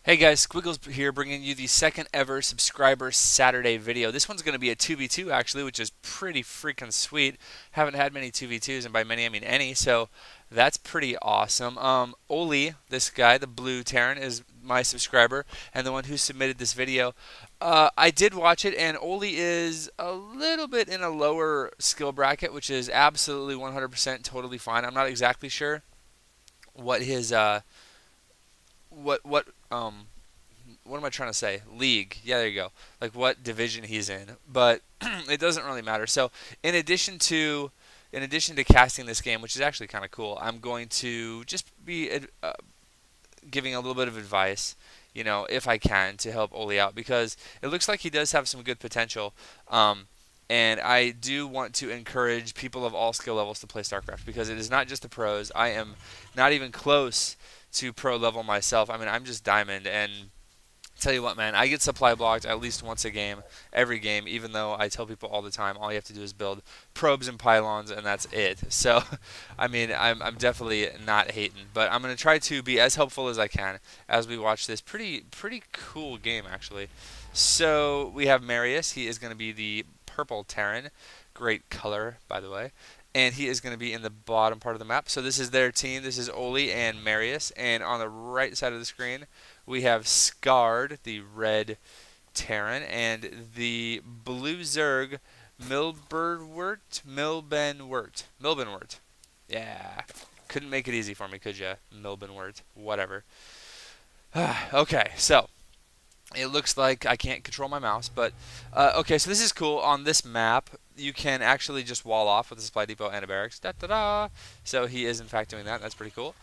Hey guys, Squiggles here bringing you the second ever Subscriber Saturday video. This one's going to be a 2v2 actually, which is pretty freaking sweet. Haven't had many 2v2s, and by many I mean any, so that's pretty awesome. Oli, this guy, the blue Terran, is my subscriber and the one who submitted this video. I did watch it, and Oli is a little bit in a lower skill bracket, which is absolutely 100% totally fine. I'm not exactly sure what his what what am I trying to say? League. Yeah, there you go. Like what division he's in. But it doesn't really matter. So, in addition to casting this game, which is actually kind of cool, I'm going to just be giving a little bit of advice, if I can, to help Oli out because it looks like he does have some good potential. And I do want to encourage people of all skill levels to play StarCraft because it is not just the pros. I am not even close to pro level myself. I mean, I'm just diamond, and tell you what, man, I get supply blocked at least once a game, every game, even though I tell people all the time all you have to do is build probes and pylons and that's it. So, I mean, I'm definitely not hating, but I'm going to try to be as helpful as I can as we watch this pretty cool game, actually. So, we have Marius. He is going to be the purple Terran. Great color, by the way. And he is going to be in the bottom part of the map. So this is their team. This is Oli and Marius. And on the right side of the screen, we have Scarred, the red Terran, and the blue Zerg, Milbenwert. Yeah. Couldn't make it easy for me, could ya? Milbenwert. Whatever. Okay, so it looks like I can't control my mouse, but okay, so this is cool. On this map, you can actually just wall off with a supply depot and a barracks. Da-da-da! So he is in fact doing that. That's pretty cool.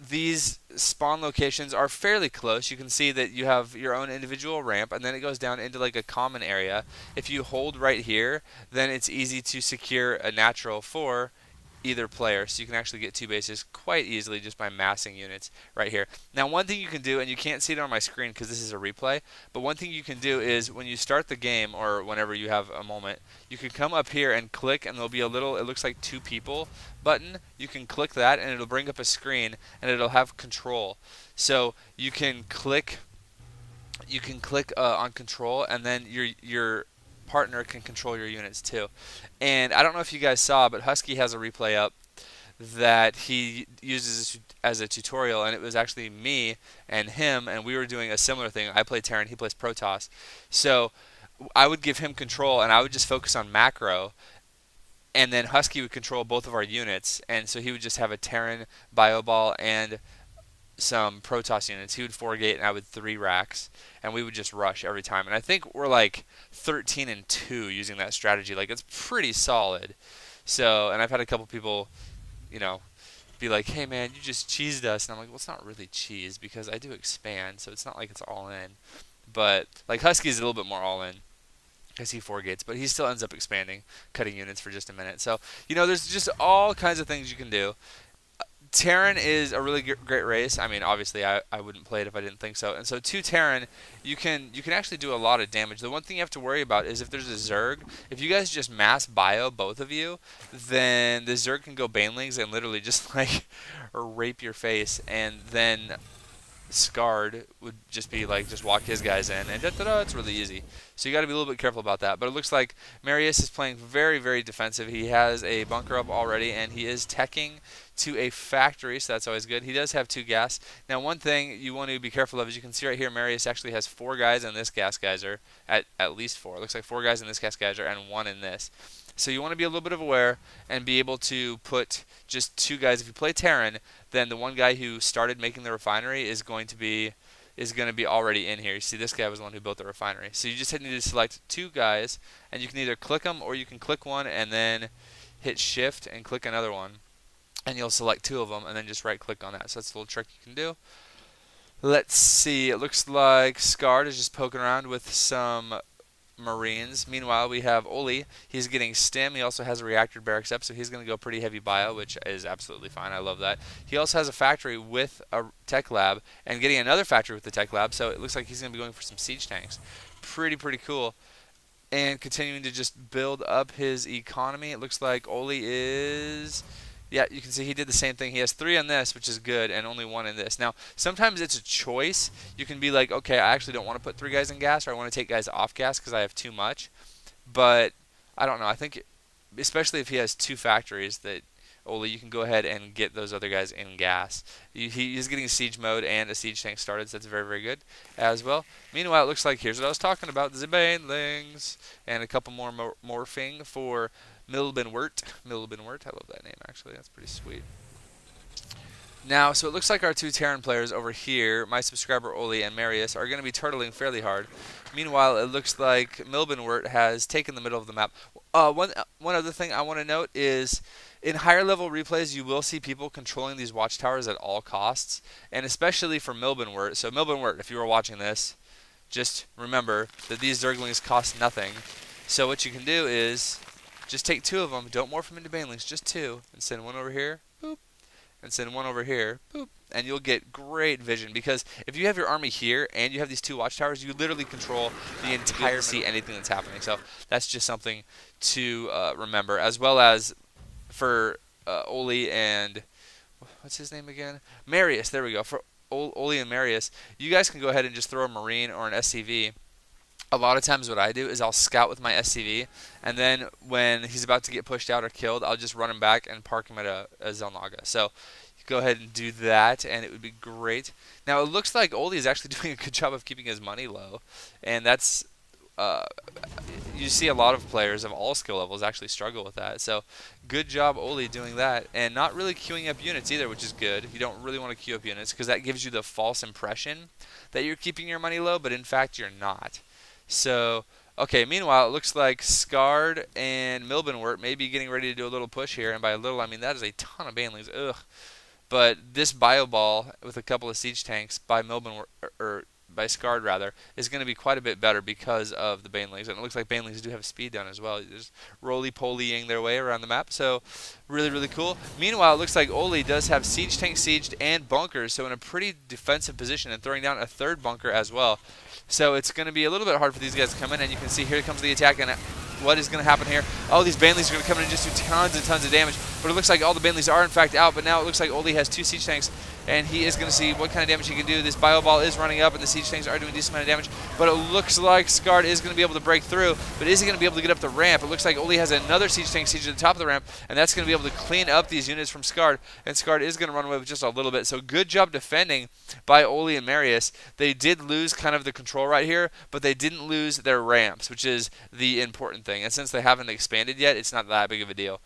These spawn locations are fairly close. You can see that you have your own individual ramp, and then it goes down into like a common area. If you hold right here, then it's easy to secure a natural for either player, so you can actually get two bases quite easily just by massing units right here. Now, one thing you can do, and you can't see it on my screen because this is a replay, but one thing you can do is when you start the game or whenever you have a moment, you can come up here and click, and there'll be a little, it looks like two people button. You can click that, and it'll bring up a screen, and it'll have control. So you can click on control, and then your partner can control your units too. And I don't know if you guys saw, but Husky has a replay up that he uses as a tutorial, and it was actually me and him, and we were doing a similar thing. I play Terran, he plays Protoss. So I would give him control, and I would just focus on macro, and then Husky would control both of our units, and so he would just have a Terran, Bioball, and some Protoss units. He would 4-gate and I would 3 racks, and we would just rush every time. And I think we're like 13-2 using that strategy. Like, it's pretty solid. So, and I've had a couple people, be like, hey man, you just cheesed us. And I'm like, well, it's not really cheese because I do expand, so it's not like it's all in. But like Husky's a little bit more all in because he 4-gates, but he still ends up expanding, cutting units for just a minute. So, there's just all kinds of things you can do. Terran is a really great race. I mean, obviously, I wouldn't play it if I didn't think so. And so, 2 Terran, you can actually do a lot of damage. The one thing you have to worry about is if there's a Zerg. If you guys just mass bio, both of you, then the Zerg can go Banelings and literally just, like, rape your face. And then Scarred would just be like, just walk his guys in, and da-da-da, it's really easy. So you got to be a little bit careful about that. But it looks like Marius is playing very defensive. He has a bunker up already, and he is teching to a factory, so that's always good. He does have 2 gas. Now, one thing you want to be careful of is you can see right here, Marius actually has 4 guys in this gas geyser, at least 4. It looks like 4 guys in this gas geyser and 1 in this. So you want to be a little bit of aware and be able to put just 2 guys. If you play Terran, then the one guy who started making the refinery is going to be already in here. You see, this guy was the one who built the refinery. So you just need to select 2 guys, and you can either click them or you can click one and then hit shift and click another one, and you'll select 2 of them and then just right click on that. So that's a little trick you can do. Let's see, it looks like Scarred is just poking around with some Marines. Meanwhile, we have Oli. He's getting stim. He also has a reactor barracks up, so he's going to go pretty heavy bio, which is absolutely fine. I love that. He also has a factory with a tech lab and getting another factory with the tech lab, so it looks like he's going to be going for some siege tanks. Pretty cool. And continuing to just build up his economy. It looks like Oli is Yeah, you can see he did the same thing. He has 3 on this, which is good, and only 1 in this. Now, sometimes it's a choice. You can be like, okay, I actually don't want to put 3 guys in gas, or I want to take guys off gas because I have too much. But I don't know. I think, especially if he has 2 factories, that Oli, you can go ahead and get those other guys in gas. He is getting siege mode and a siege tank started, so that's very, very good as well. Meanwhile, it looks like here's what I was talking about: the Banelings and a couple more morphing for Milbenwert. Milbenwert, I love that name actually. That's pretty sweet. Now, so it looks like our 2 Terran players over here, my subscriber Oli and Marius, are going to be turtling fairly hard. Meanwhile, it looks like Milbenwert has taken the middle of the map. One other thing I want to note is in higher level replays, you will see people controlling these watchtowers at all costs, and especially for Milbenwert. So Milbenwert, if you were watching this, just remember that these Zerglings cost nothing. So what you can do is just take 2 of them, don't morph them into Banelings, just 2, and send 1 over here, boop, and send 1 over here, boop, and you'll get great vision, because if you have your army here and you have these 2 watchtowers, you literally control the entire see anything that's happening. So that's just something to remember, as well as for Oli and what's his name again? Marius. There we go. For Oli and Marius, you guys can go ahead and just throw a Marine or an SCV. A lot of times what I do is I'll scout with my SCV, and then when he's about to get pushed out or killed, I'll just run him back and park him at a Zelnaga. So you go ahead and do that, and it would be great. Now, it looks like Oli is actually doing a good job of keeping his money low, and that's you see a lot of players of all skill levels actually struggle with that. So good job, Oli, doing that, and not really queuing up units either, which is good. You don't really want to queue up units because that gives you the false impression that you're keeping your money low, but in fact you're not. So, okay, meanwhile, it looks like Scarred and Milbenwert may be getting ready to do a little push here, and by a little, I mean that is a ton of Banelings. Ugh. But this Bio Ball with a couple of siege tanks by Milbenwert, or by Scarred rather, is going to be quite a bit better because of the Banelings, and it looks like Banelings do have speed down as well. Just roly-polying their way around the map, so really, really cool. Meanwhile, it looks like Oli does have siege tanks sieged and bunkers, so in a pretty defensive position, and throwing down a 3rd bunker as well. So it's going to be a little bit hard for these guys to come in, and you can see here comes the attack, and what is going to happen here? Oh, these Banelings are going to come in and just do tons and tons of damage, but it looks like all the Banelings are in fact out, but now it looks like Oli has 2 siege tanks, and he is going to see what kind of damage he can do. This Bio Ball is running up, and the siege tanks are doing a decent amount of damage, but it looks like Scarred is going to be able to break through, but is he going to be able to get up the ramp? It looks like Oli has another siege tank siege at the top of the ramp, and that's going to be able to clean up these units from Scarred, and Scarred is going to run away with just a little bit. So good job defending by Oli and Marius. They did lose kind of the control right here, but they didn't lose their ramps, which is the important thing. And since they haven't expanded yet, it's not that big of a deal.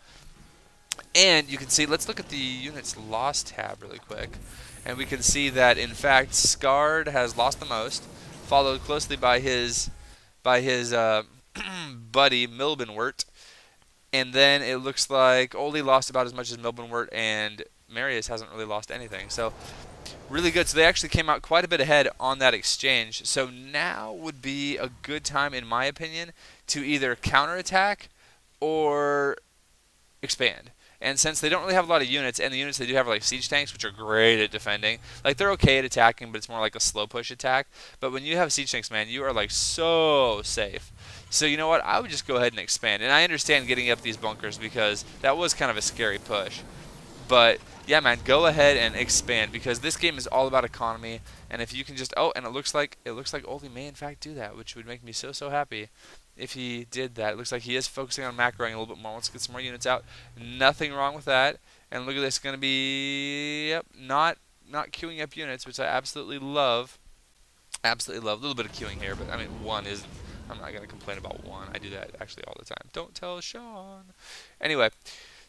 And you can see, let's look at the units lost tab really quick. And we can see that, in fact, Scarred has lost the most, followed closely by his buddy, Milbenwert. And then it looks like Oli lost about as much as Milbenwert, and Marius hasn't really lost anything. So really good. So they actually came out quite a bit ahead on that exchange. So now would be a good time, in my opinion, to either counterattack or expand. And since they don't really have a lot of units, and the units they do have are like siege tanks, which are great at defending. Like, they're okay at attacking, but it's more like a slow push attack. But when you have siege tanks, man, you are like so safe. So you know what? I would just go ahead and expand. And I understand getting up these bunkers because that was kind of a scary push. But yeah, man, go ahead and expand because this game is all about economy. And if you can just and it looks like Oli may in fact do that, which would make me so happy if he did that. It looks like he is focusing on macroing a little bit more. Let's get some more units out. Nothing wrong with that. And look at this, going to be not queuing up units, which I absolutely love. Absolutely love. A little bit of queuing here, but I mean, one isn't. I'm not going to complain about one. I do that actually all the time. Don't tell Sean. Anyway,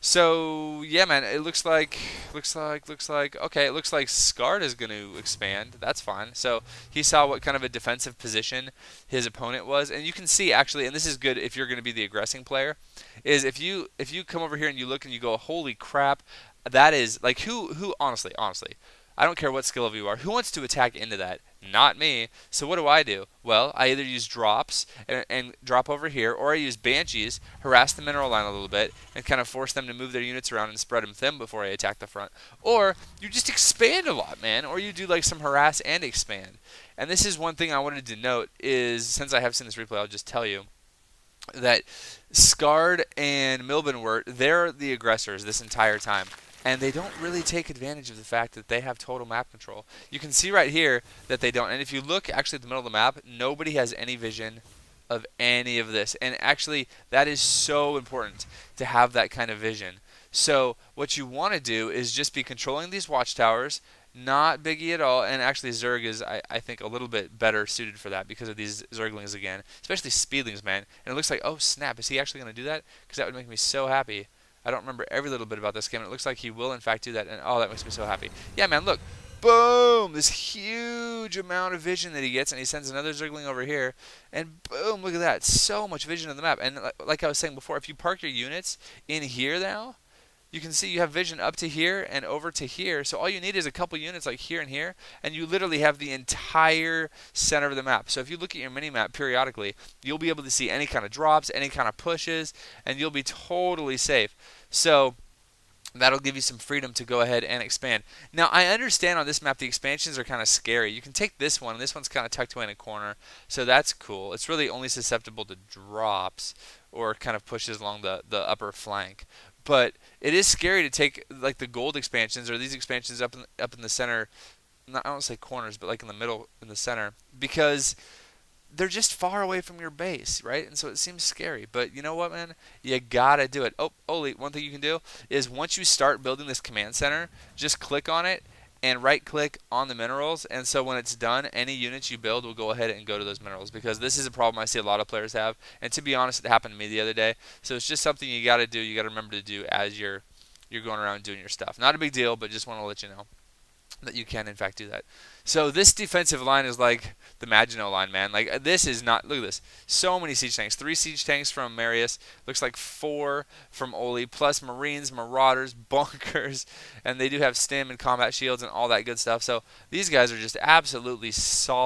so yeah, man, it looks like okay, it looks like Scarred is going to expand. That's fine. So he saw what kind of a defensive position his opponent was, and you can see actually, and this is good if you're going to be the aggressing player, is if you come over here and you look and you go, holy crap, that is like who honestly, I don't care what skill level you are. Who wants to attack into that? Not me. So what do? Well, I either use drops and drop over here, or I use banshees, harass the mineral line a little bit, and kind of force them to move their units around and spread them thin before I attack the front. Or you just expand a lot, man. Or you do like some harass and expand. And this is one thing I wanted to note is, since I have seen this replay, I'll just tell you that Scarred and Milbenwert, they're the aggressors this entire time. and they don't really take advantage of the fact that they have total map control. You can see right here that they don't. And if you look actually at the middle of the map, nobody has any vision of any of this. And actually, that is so important to have that kind of vision. So what you want to do is just be controlling these watchtowers, not Biggie at all. And actually, Zerg is, I think, a little bit better suited for that because of these Zerglings again, especially Speedlings, man. And it looks like, oh snap, is he actually going to do that? Because that would make me so happy. I don't remember every little bit about this game. It looks like he will, in fact, do that. And oh, that makes me so happy. Yeah, man, look. Boom! This huge amount of vision that he gets. And he sends another Zergling over here. And boom, look at that. So much vision in the map. And like I was saying before, if you park your units in here now, you can see you have vision up to here and over to here. So all you need is a couple units like here and here, and you literally have the entire center of the map. So if you look at your mini-map periodically, you'll be able to see any kind of drops, any kind of pushes, and you'll be totally safe. So that'll give you some freedom to go ahead and expand. Now, I understand on this map the expansions are kind of scary. You can take this one, and this one's kind of tucked away in a corner, so that's cool. It's really only susceptible to drops or kind of pushes along the upper flank. But it is scary to take like the gold expansions or these expansions up in the center. Not, I don't say corners, but like in the middle, in the center, because they're just far away from your base, right? And so it seems scary. But you know what, man? You gotta do it. Oh, Oli, one thing you can do is once you start building this command center, just click on it and right-click on the minerals. And so when it's done, any units you build will go ahead and go to those minerals, because this is a problem I see a lot of players have. And to be honest, it happened to me the other day. So it's just something you gotta do. You gotta remember to do as you're going around doing your stuff. Not a big deal, but just want to let you know that you can in fact do that. So this defensive line is like the Maginot line, man. Like this is not, look at this. So many siege tanks. 3 siege tanks from Marius. Looks like 4 from Oli, plus Marines, Marauders, Bunkers, and they do have stim and combat shields and all that good stuff. So these guys are just absolutely solid.